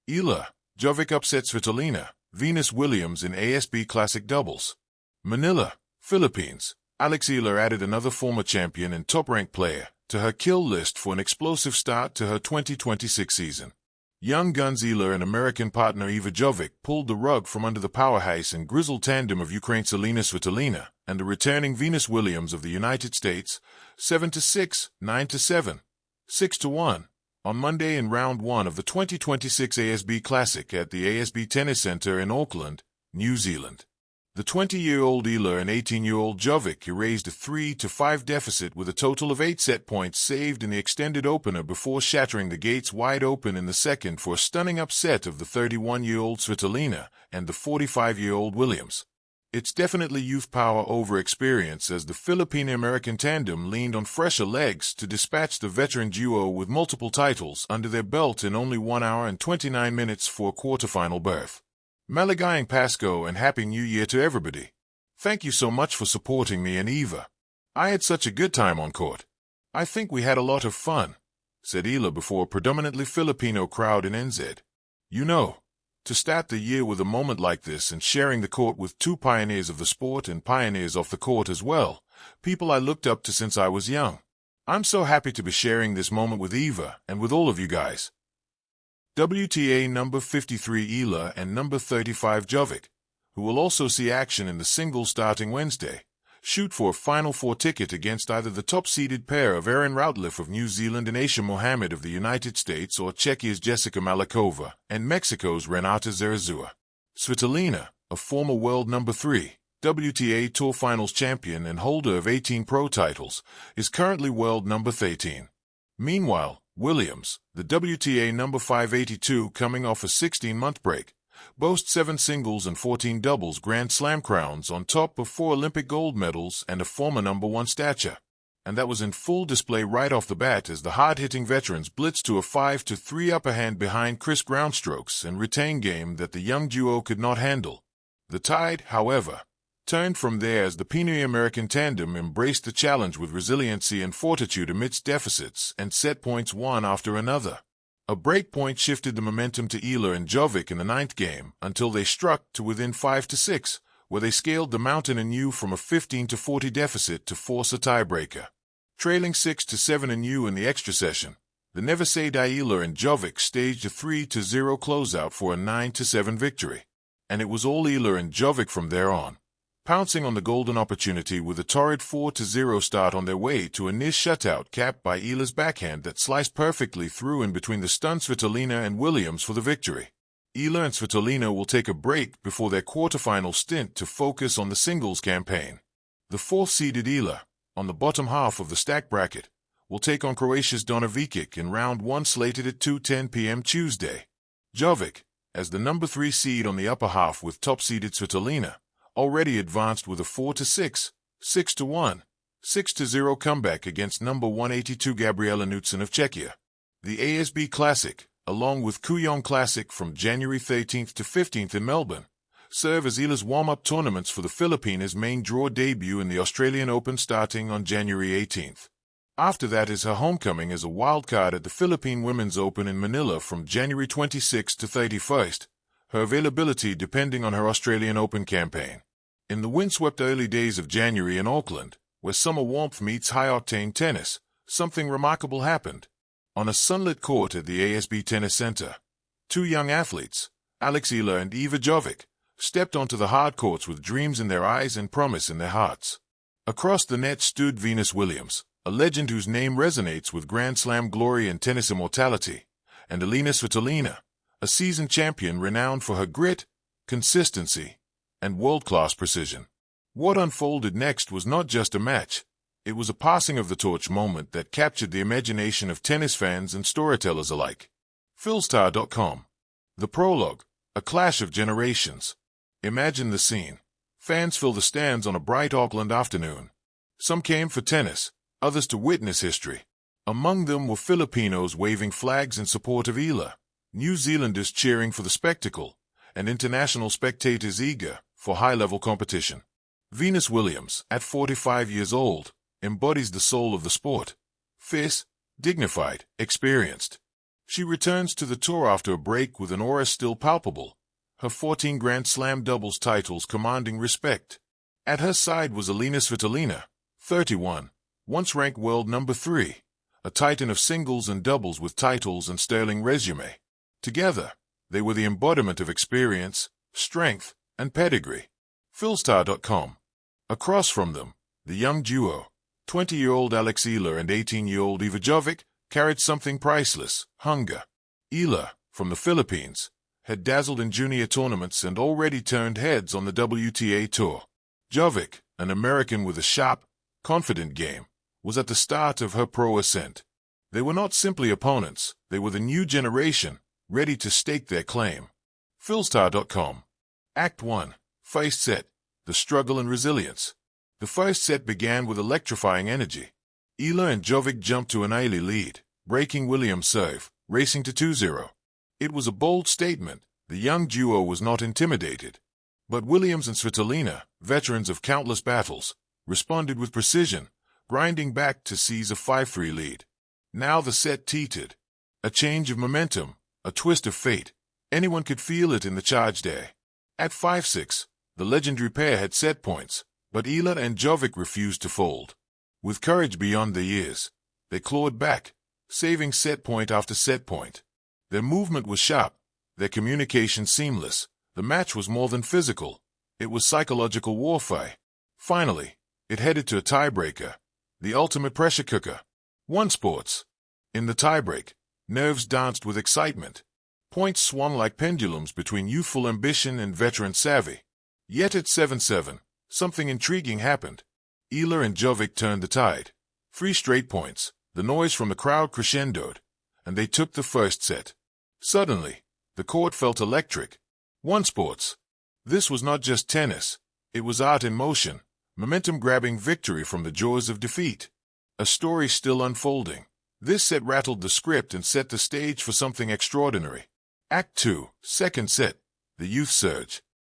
Eala Jovic upsets Svitolina, Venus Williams in ASB Classic doubles. Manila, Philippines. Eala added another former champion and top-ranked player to her kill list for an explosive start to her 2026 season. Young guns Eala and American partner Eala Jovic pulled the rug from under the powerhouse and grizzled tandem of Ukraine's Eala Svitolina and the returning Venus Williams of the United States 7-6, 9-7, 6-1 on Monday in round 1 of the 2026 ASB Classic at the ASB Tennis Centre in Auckland, New Zealand. The 20-year-old Eala and 18-year-old Jovic erased a 3-5 deficit with a total of 8 set points saved in the extended opener before shattering the gates wide open in the second for a stunning upset of the 31-year-old Svitolina and the 45-year-old Williams. It's definitely youth power over experience as the Filipino-American tandem leaned on fresher legs to dispatch the veteran duo with multiple titles under their belt in only 1 hour and 29 minutes for a quarterfinal berth. Maligayang Pasko and Happy New Year to everybody. Thank you so much for supporting me and Eva. I had such a good time on court. I think we had a lot of fun, said Eala before a predominantly Filipino crowd in NZ. You know, to start the year with a moment like this and sharing the court with two pioneers of the sport and pioneers off the court as well, people I looked up to since I was young. I'm so happy to be sharing this moment with Eva and with all of you guys. WTA number 53 Eala and number 35 Jovic, who will also see action in the singles starting Wednesday, shoot for a Final Four ticket against either the top-seeded pair of Erin Routliffe of New Zealand and Aisha Mohammed of the United States or Czechia's Jessica Malikova and Mexico's Renata Zarazua. Svitolina, a former world number 3, WTA Tour Finals champion and holder of 18 pro titles, is currently world number 13. Meanwhile, Williams, the WTA number 582 coming off a 16-month break, boasts 7 singles and 14 doubles Grand Slam crowns on top of 4 Olympic gold medals and a former number 1 stature. And that was in full display right off the bat as the hard-hitting veterans blitzed to a 5-3 upper hand behind crisp groundstrokes and retain game that the young duo could not handle. The tide, however, turned from there as the Pinoy-American tandem embraced the challenge with resiliency and fortitude amidst deficits and set points one after another. A break point shifted the momentum to Eala and Jovic in the 9th game until they struck to within 5-6, where they scaled the mountain anew from a 15-40 deficit to force a tiebreaker. Trailing 6-7 anew in the extra session, the Never Say Die Eala and Jovic staged a 3-0 closeout for a 9-7 victory. And it was all Eala and Jovic from there on, pouncing on the golden opportunity with a torrid 4-0 start on their way to a near shutout capped by Eala's backhand that sliced perfectly through in between the stunned Svitolina and Williams for the victory. Eala and Svitolina will take a break before their quarterfinal stint to focus on the singles campaign. The 4th-seeded Eala, on the bottom half of the stack bracket, will take on Croatia's Donna Vekic in round 1 slated at 2:10 p.m. Tuesday. Jovic, as the number 3 seed on the upper half with top-seeded Svitolina, already advanced with a 4-6, 6-1, 6-0 comeback against number 182 Gabriela Knutson of Czechia. The ASB Classic, along with Kuyong Classic from January 13th to 15th in Melbourne, serve as Eala's warm-up tournaments for the Filipinas' main draw debut in the Australian Open starting on January 18th. After that is her homecoming as a wildcard at the Philippine Women's Open in Manila from January 26th to 31st, her availability depending on her Australian Open campaign. In the windswept early days of January in Auckland, where summer warmth meets high-octane tennis, something remarkable happened. On a sunlit court at the ASB Tennis Centre, 2 young athletes, Eala and Eala Jovic, stepped onto the hard courts with dreams in their eyes and promise in their hearts. Across the net stood Venus Williams, a legend whose name resonates with Grand Slam glory and tennis immortality, and Eala Svitolina, a seasoned champion renowned for her grit, consistency, and world-class precision. What unfolded next was not just a match, it was a passing of the torch moment that captured the imagination of tennis fans and storytellers alike. Philstar.com. The prologue, a clash of generations. Imagine the scene. Fans fill the stands on a bright Auckland afternoon. Some came for tennis, others to witness history. Among them were Filipinos waving flags in support of Eala, New Zealanders cheering for the spectacle, and international spectators eager for high-level competition. Venus Williams, at 45 years old, embodies the soul of the sport. Fierce, dignified, experienced. She returns to the tour after a break with an aura still palpable, her 14 Grand Slam doubles titles commanding respect. At her side was Eala Svitolina, 31, once ranked world number 3, a titan of singles and doubles with titles and sterling resume. Together, they were the embodiment of experience, strength, and pedigree. Philstar.com. Across from them, the young duo, 20-year-old Eala and 18-year-old Eala Jovic, carried something priceless: hunger. Eala, from the Philippines, had dazzled in junior tournaments and already turned heads on the WTA Tour. Jovic, an American with a sharp, confident game, was at the start of her pro ascent. They were not simply opponents, they were the new generation, ready to stake their claim. Philstar.com. Act 1. First set. The struggle and resilience. The first set began with electrifying energy. Eala and Jovic jumped to an early lead, breaking Williams' serve, racing to 2-0. It was a bold statement. The young duo was not intimidated. But Williams and Svitolina, veterans of countless battles, responded with precision, grinding back to seize a 5-3 lead. Now the set teetered. A change of momentum, a twist of fate. Anyone could feel it in the charge day. At 5-6, the legendary pair had set points, but Eala and Jovic refused to fold. With courage beyond their years, they clawed back, saving set point after set point. Their movement was sharp, their communication seamless. The match was more than physical. It was psychological warfare. Finally, it headed to a tiebreaker, the ultimate pressure cooker. One sports. In the tiebreak, nerves danced with excitement. Points swung like pendulums between youthful ambition and veteran savvy. Yet at 7-7, something intriguing happened. Eala and Jovic turned the tide. 3 straight points, the noise from the crowd crescendoed, and they took the first set. Suddenly, the court felt electric. One sports. This was not just tennis. It was art in motion, momentum-grabbing victory from the jaws of defeat. A story still unfolding. This set rattled the script and set the stage for something extraordinary. Act 2, second set. The youth surge.